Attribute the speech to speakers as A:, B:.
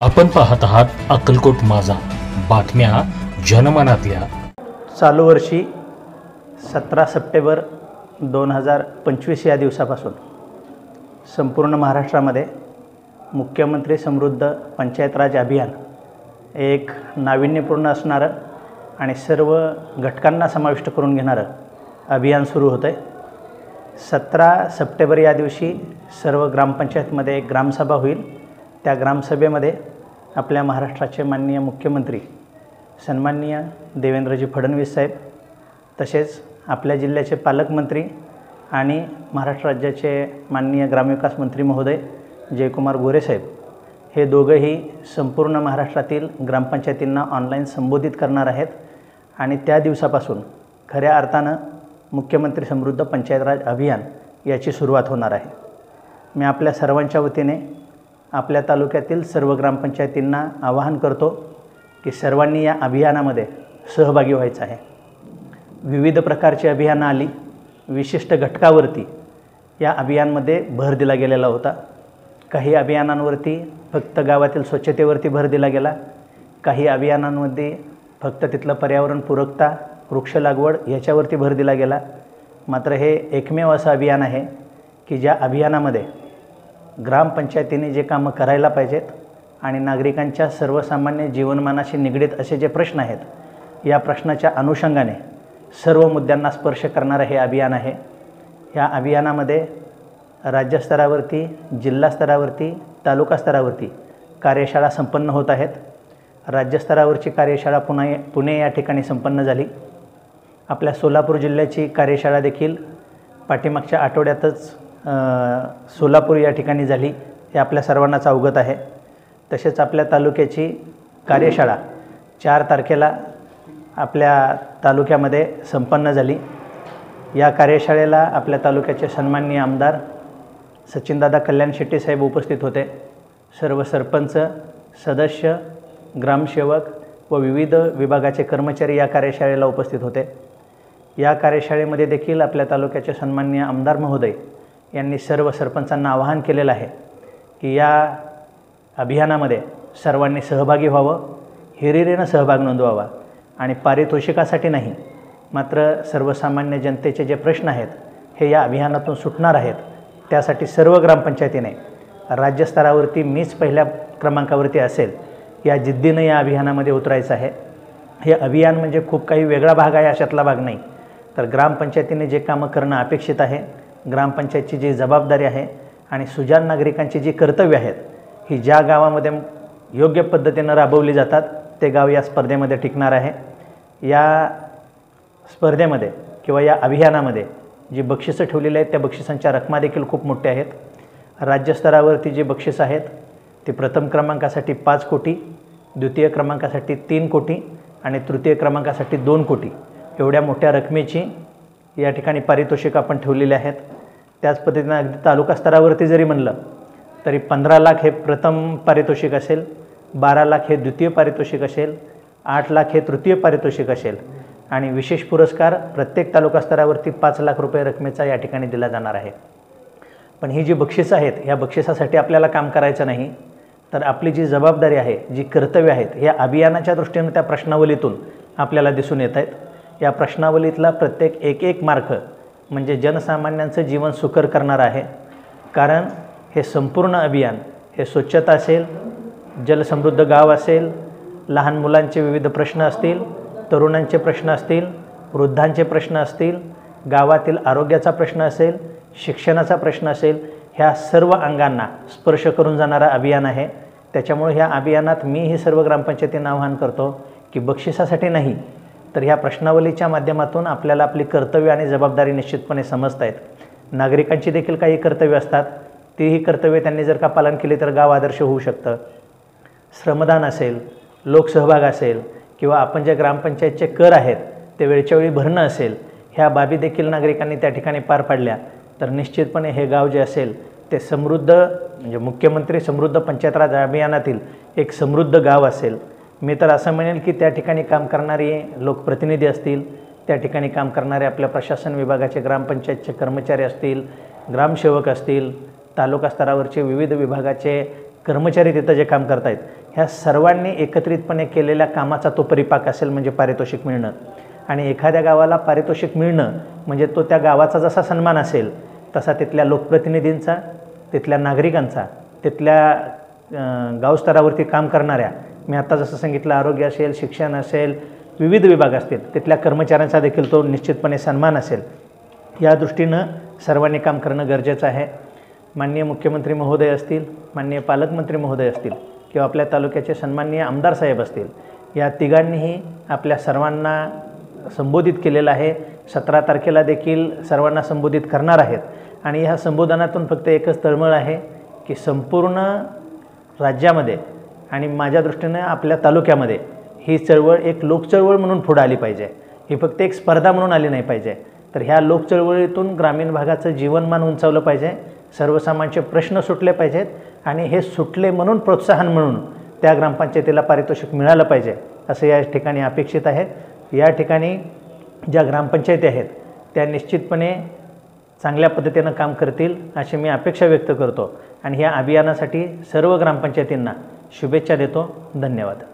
A: आपण पाहत आहात अक्कलकोट माझा, बातम्या जनमनातल्या।
B: चालू वर्षी 17 सप्टेंबर 2025 या दिवसापासून संपूर्ण महाराष्ट्रामध्ये मुख्यमंत्री समृद्ध पंचायत राज अभियान एक नाविन्यपूर्ण असणारं आणि सर्व घटकांना समाविष्ट करून घेणारं अभियान सुरू होतं आहे। 17 सप्टेंबर या दिवशी सर्व ग्रामपंचायतमध्ये एक ग्रामसभा होईल। त्या ग्रामसभेमध्ये आपल्या महाराष्ट्राचे माननीय मुख्यमंत्री सन्माननीय देवेंद्रजी फडणवीस साहेब, तसेच आपल्या जिल्ह्याचे पालकमंत्री आणि महाराष्ट्र राज्याचे माननीय ग्रामविकास मंत्री महोदय जयकुमार गोरे साहेब, हे दोघंही संपूर्ण महाराष्ट्रातील ग्रामपंचायतींना ऑनलाईन संबोधित करणार आहेत आणि त्या दिवसापासून खऱ्या अर्थानं मुख्यमंत्री समृद्ध पंचायत राज अभियान याची सुरुवात होणार आहे। मी आपल्या सर्वांच्या वतीने आपल्या तालुक्यातील सर्व ग्रामपंचायतींना आवाहन करतो की सर्वांनी या अभियानामध्ये सहभागी व्हायचं आहे। विविध प्रकारची अभियानं आली, विशिष्ट घटकावरती या अभियानमध्ये भर दिला गेलेला होता। काही अभियानांवरती फक्त गावातील स्वच्छतेवरती भर दिला गेला, काही अभियानांमध्ये फक्त तिथलं पर्यावरणपूरकता, वृक्ष लागवड याच्यावरती भर दिला गेला। मात्र हे एकमेव असं अभियान आहे की ज्या अभियानामध्ये ग्रामपंचायतीने जे कामं करायला पाहिजेत आणि नागरिकांच्या सर्वसामान्य जीवनमानाशी निगडीत असे जे प्रश्न आहेत, या प्रश्नाच्या अनुषंगाने सर्व मुद्द्यांना स्पर्श करणारं हे अभियान आहे। या अभियानामध्ये राज्यस्तरावरती, जिल्हास्तरावरती, तालुका स्तरावरती कार्यशाळा संपन्न होत आहेत। राज्यस्तरावरची कार्यशाळा पुणे या ठिकाणी संपन्न झाली। आपल्या सोलापूर जिल्ह्याची कार्यशाळा देखील पाठीमागच्या आठवड्यातच सोलापूर या ठिकाणी झाली, हे आपल्या सर्वांनाच अवगत आहे। तसेच आपल्या तालुक्याची कार्यशाळा 4 तारखेला आपल्या तालुक्यामध्ये संपन्न झाली। या कार्यशाळेला आपल्या तालुक्याचे सन्माननीय आमदार सचिनदादा कल्याण शेट्टी साहेब उपस्थित होते। सर्व सरपंच, सदस्य, ग्रामसेवक व विविध विभागाचे कर्मचारी या कार्यशाळेला उपस्थित होते। या कार्यशाळेमध्ये देखील आपल्या तालुक्याचे सन्माननीय आमदार महोदय यांनी सर्व सरपंचांना आवाहन केलेलं आहे की या अभियानामध्ये सर्वांनी सहभागी व्हावं, हिरिरीनं सहभाग नोंदवावा आणि पारितोषिकासाठी नाही, मात्र सर्वसामान्य जनतेचे जे प्रश्न आहेत हे या अभियानातून सुटणार आहेत, त्यासाठी सर्व ग्रामपंचायतीने राज्यस्तरावरती मीच पहिल्या क्रमांकावरती असेल या जिद्दीनं या अभियानामध्ये उतरायचं आहे। हे अभियान म्हणजे खूप काही वेगळा भाग आहे अशातला भाग नाही, तर ग्रामपंचायतीने जे कामं करणं अपेक्षित आहे, ग्रामपंचायतची जी जबाबदारी आहे आणि सुजाण नागरिकांची जी कर्तव्य आहेत, ही ज्या गावामध्ये योग्य पद्धतीनं राबवली जातात ते गाव या स्पर्धेमध्ये टिकणार आहे। या स्पर्धेमध्ये किंवा या अभियानामध्ये जी बक्षिसं ठेवलेली आहेत त्या बक्षिसांच्या रकमा देखील खूप मोठ्या आहेत। राज्यस्तरावरती जी बक्षिसं आहेत ती प्रथम क्रमांकासाठी 5 कोटी, द्वितीय क्रमांकासाठी 3 कोटी आणि तृतीय क्रमांकासाठी 2 कोटी एवढ्या मोठ्या रकमेची या ठिकाणी पारितोषिक आपण ठेवलेले आहेत। त्याच पद्धतीनं अगदी तालुका स्तरावरती जरी म्हणलं तरी 15 लाख हे प्रथम पारितोषिक असेल, 12 लाख हे द्वितीय पारितोषिक असेल, 8 लाख हे तृतीय पारितोषिक असेल आणि विशेष पुरस्कार प्रत्येक तालुका स्तरावरती 5 लाख रुपये रकमेचा या ठिकाणी दिला जाणार आहे। पण ही जी बक्षिसं आहेत, या बक्षिसासाठी आपल्याला काम करायचं नाही, तर आपली जी जबाबदारी आहे, जी कर्तव्य आहेत, या अभियानाच्या दृष्टीनं त्या प्रश्नावलीतून आपल्याला दिसून येत आहेत। या प्रश्नावलीतला प्रत्येक एक मार्क म्हणजे जनसामान्यांचं जीवन सुकर करणार आहे। कारण हे संपूर्ण अभियान हे स्वच्छता असेल, जलसमृद्ध गाव असेल, लहान मुलांचे विविध प्रश्न असतील, तरुणांचे प्रश्न असतील, वृद्धांचे प्रश्न असतील, गावातील आरोग्याचा प्रश्न असेल, शिक्षणाचा प्रश्न असेल, ह्या सर्व अंगांना स्पर्श करून जाणारं अभियान आहे। त्याच्यामुळे ह्या अभियानात मीही सर्व ग्रामपंचायतींना आवाहन करतो की बक्षिसासाठी नाही, तर ह्या प्रश्नावलीच्या माध्यमातून आपल्याला आपली कर्तव्य आणि जबाबदारी निश्चितपणे समजता आहेत। नागरिकांची देखील काही कर्तव्य असतात, तीही कर्तव्य त्यांनी जर का पालन केले तर गाव आदर्श होऊ शकतं। श्रमदान असेल, लोकसहभाग असेल किंवा आपण जे ग्रामपंचायतचे कर आहेत ते वेळच्या वेळी भरणं असेल, ह्या बाबी देखील नागरिकांनी त्या ठिकाणी पार पाडल्या तर निश्चितपणे हे गाव जे असेल ते समृद्ध म्हणजे मुख्यमंत्री समृद्ध पंचायत राज अभियानातील एक समृद्ध गाव असेल। मी तर असं म्हणेल की त्या ठिकाणी काम करणारे लोकप्रतिनिधी असतील, त्या ठिकाणी काम करणारे आपल्या प्रशासन विभागाचे ग्रामपंचायतचे कर्मचारी असतील, ग्रामसेवक असतील, तालुका स्तरावरचे विविध विभागाचे कर्मचारी तिथं जे काम करत आहेत, ह्या सर्वांनी एकत्रितपणे केलेल्या कामाचा तो परिपाक असेल म्हणजे पारितोषिक मिळणं. आणि एखाद्या गावाला पारितोषिक मिळणं म्हणजे तो त्या गावाचा जसा सन्मान असेल तसा तिथल्या लोकप्रतिनिधींचा, तिथल्या नागरिकांचा, तिथल्या गावस्तरावरती काम करणाऱ्या, मी आत्ता जसं सांगितलं आरोग्य असेल, शिक्षण असेल, विविध विभाग असतील, तिथल्या कर्मचाऱ्यांचा देखील तो निश्चितपणे सन्मान असेल. या दृष्टीनं सर्वांनी काम करणं गरजेचं आहे. माननीय मुख्यमंत्री महोदय असतील, माननीय पालकमंत्री महोदय असतील किंवा आपल्या तालुक्याचे सन्माननीय आमदार साहेब असतील, या तिघांनीही आपल्या सर्वांना संबोधित केलेलं आहे. 17 तारखेला देखील सर्वांना संबोधित करणार आहेत. आणि ह्या संबोधनातून फक्त एकच तळमळ आहे की संपूर्ण राज्यामध्ये आणि माझ्या दृष्टीनं आपल्या तालुक्यामध्ये ही चळवळ एक लोकचळवळ म्हणून पुढं आली पाहिजे. ही फक्त एक स्पर्धा म्हणून आली नाही पाहिजे. तर ह्या लोकचळवळीतून ग्रामीण भागाचं जीवनमान उंचावलं पाहिजे, सर्वसामान्यांचे प्रश्न सुटले पाहिजेत आणि हे सुटले म्हणून प्रोत्साहन म्हणून त्या ग्रामपंचायतीला पारितोषिक मिळालं पाहिजे असं या ठिकाणी अपेक्षित आहे. या ठिकाणी ज्या ग्रामपंचायती आहेत त्या निश्चितपणे चांगल्या पद्धतीनं काम करतील अशी मी अपेक्षा व्यक्त करतो आणि ह्या अभियानासाठी सर्व ग्रामपंचायतींना शुभेच्छा देतो. धन्यवाद.